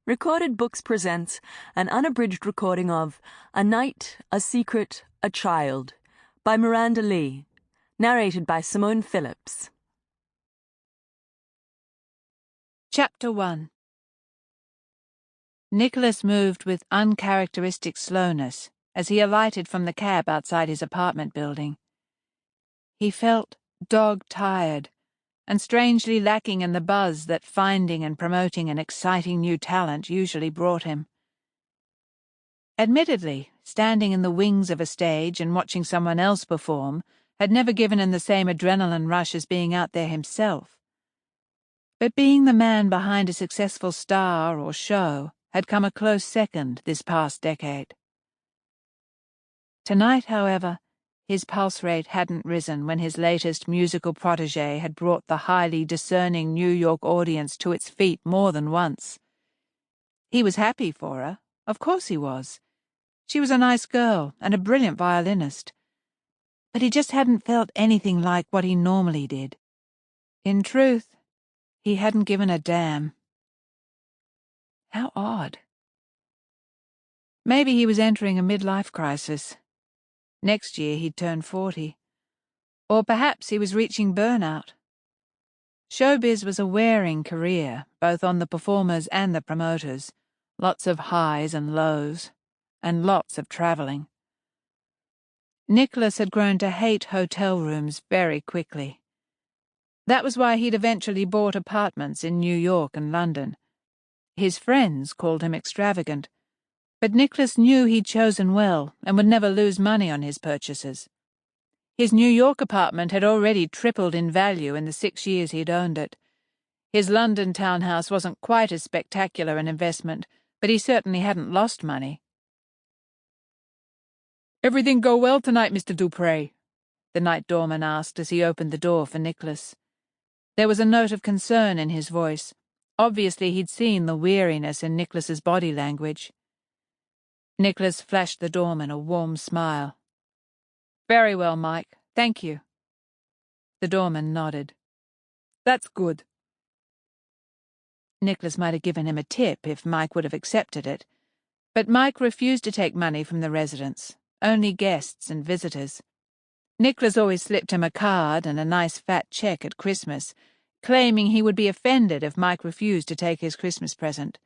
Recorded Books presents an unabridged recording of A Night, a Secret, a Child by Miranda Lee, narrated by Simone Phillips. Chapter 1. Nicholas moved with uncharacteristic slowness as he alighted from the cab outside his apartment building. He felt dog-tired and strangely lacking in the buzz that finding and promoting an exciting new talent usually brought him. Admittedly, standing in the wings of a stage and watching someone else perform had never given him the same adrenaline rush as being out there himself. But being the man behind a successful star or show had come a close second this past decade. Tonight, however, his pulse rate hadn't risen when his latest musical protégé had brought the highly discerning New York audience to its feet more than once. He was happy for her, of course he was. She was a nice girl and a brilliant violinist. But he just hadn't felt anything like what he normally did. In truth, he hadn't given a damn. How odd. Maybe he was entering a midlife crisis. Next year he'd turn 40. Or perhaps he was reaching burnout. Showbiz was a wearing career, both on the performers and the promoters. Lots of highs and lows, and lots of traveling. Nicholas had grown to hate hotel rooms very quickly. That was why he'd eventually bought apartments in New York and London. His friends called him extravagant, but Nicholas knew he'd chosen well and would never lose money on his purchases. His New York apartment had already tripled in value in the 6 years he'd owned it. His London townhouse wasn't quite as spectacular an investment, but he certainly hadn't lost money. "Everything go well tonight, Mr. Dupre?" the night doorman asked as he opened the door for Nicholas. There was a note of concern in his voice. Obviously he'd seen the weariness in Nicholas's body language. Nicholas flashed the doorman a warm smile. "Very well, Mike. Thank you." The doorman nodded. "That's good." Nicholas might have given him a tip if Mike would have accepted it, but Mike refused to take money from the residents, only guests and visitors. Nicholas always slipped him a card and a nice fat check at Christmas, claiming he would be offended if Mike refused to take his Christmas present.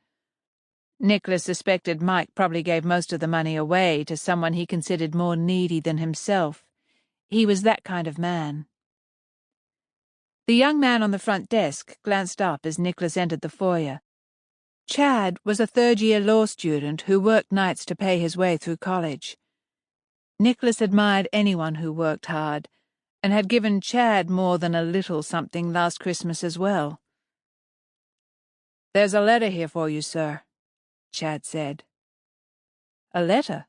Nicholas suspected Mike probably gave most of the money away to someone he considered more needy than himself. He was that kind of man. The young man on the front desk glanced up as Nicholas entered the foyer. Chad was a third-year law student who worked nights to pay his way through college. Nicholas admired anyone who worked hard, and had given Chad more than a little something last Christmas as well. "There's a letter here for you, sir," Chad said. "A letter?"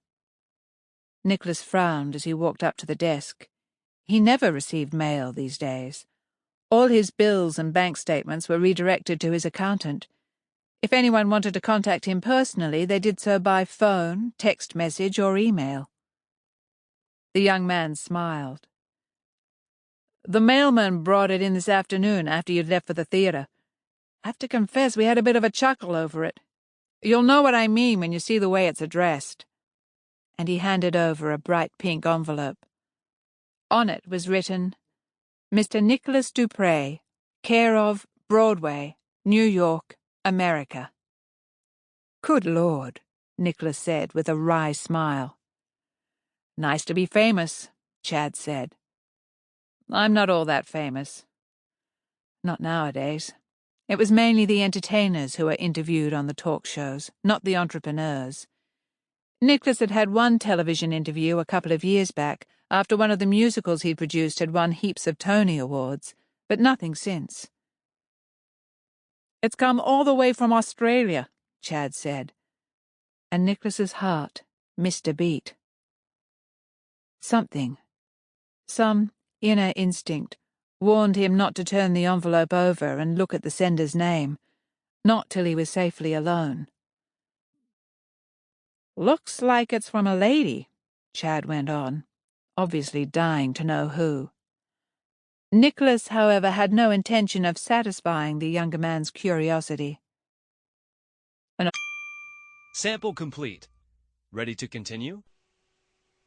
Nicholas frowned as he walked up to the desk. He never received mail these days. All his bills and bank statements were redirected to his accountant. If anyone wanted to contact him personally, they did so by phone, text message, or email. The young man smiled. "The mailman brought it in this afternoon after you'd left for the theater. Have to confess we had a bit of a chuckle over it. You'll know what I mean when you see the way it's addressed." And he handed over a bright pink envelope. On it was written, "Mr. Nicolas Dupre, care of Broadway, New York, America." "Good Lord," Nicholas said with a wry smile. "Nice to be famous," Chad said. "I'm not all that famous." Not nowadays. It was mainly the entertainers who were interviewed on the talk shows, not the entrepreneurs. Nicholas had had one television interview a couple of years back, after one of the musicals he'd produced had won heaps of Tony Awards, but nothing since. "It's come all the way from Australia," Chad said, and Nicholas's heart missed a beat. Something, some inner instinct, warned him not to turn the envelope over and look at the sender's name, not till he was safely alone. "Looks like it's from a lady," Chad went on, obviously dying to know who. Nicholas, however, had no intention of satisfying the younger man's curiosity. Sample complete. Ready to continue?